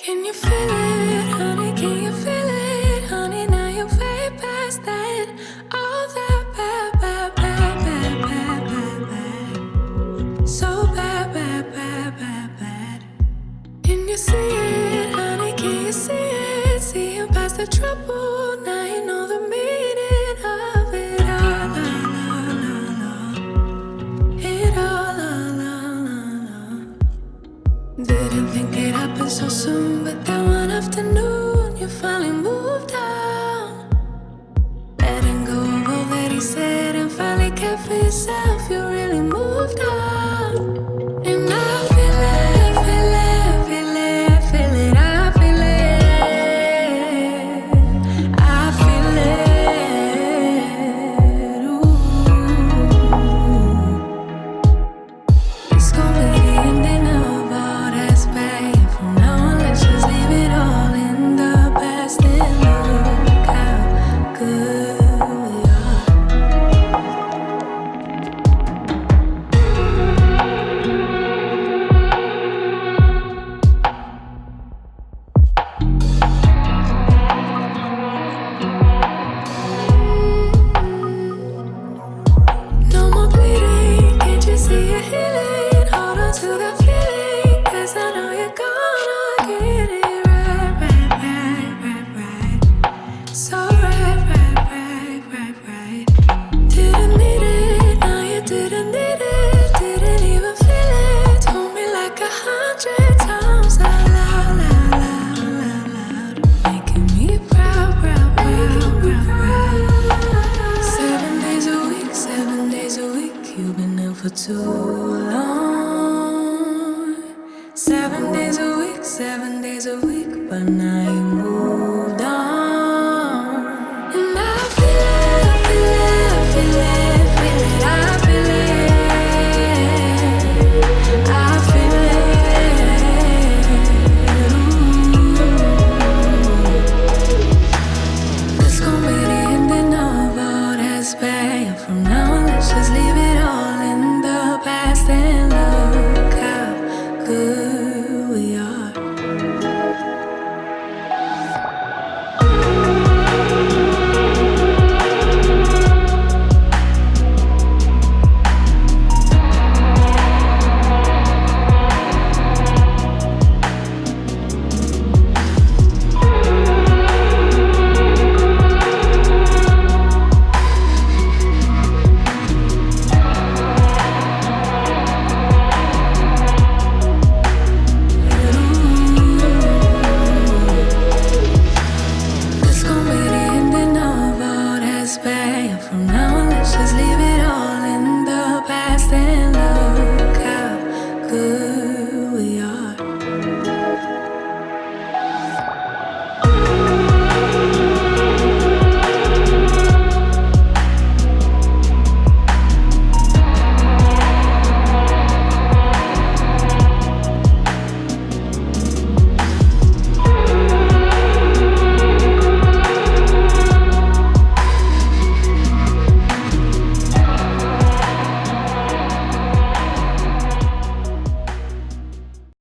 Can you feel it, honey? Can you feel it, honey? Now you're way past that. All that bad, bad, bad, bad, bad, bad, bad. So bad, bad, bad, bad, bad. Can you see it, honey? Can you see it? Seeing past the trouble. Now you know the meaning of it all. It all. Didn't think it happened so soon, but that one afternoon you finally moved on. Letting go of all that he said and finally kept for yourself. You really moved on. And I feel it, feel it, feel it, feel it. I feel it, I feel it. Ooh. It's gonna be the ending of all that's bad. From now on, let's just leave it all in the past and look how good we are. No more bleeding, can't you see it healing? Hold on to that feeling, 'cause I know you're gonna get it right, right, right, right, right. So right, right, right, right, right. Didn't need it, now you didn't need it. Didn't even feel it, told me like 100 times out loud, loud, loud, loud, loud. Making me proud, proud, proud, proud, proud. 7 days a week, 7 days a week. You've been ill for too long. 7 days a week, 7 days a week. But now you moved on. And I feel it, feel it, feel it, feel it. I feel it, I feel it. Ooh. It's gonna be the ending of all that's bad. From now on, let's just leave it all in the past and look how good we are. It's gonna be the ending of all that's bad. From now on, let's just leave it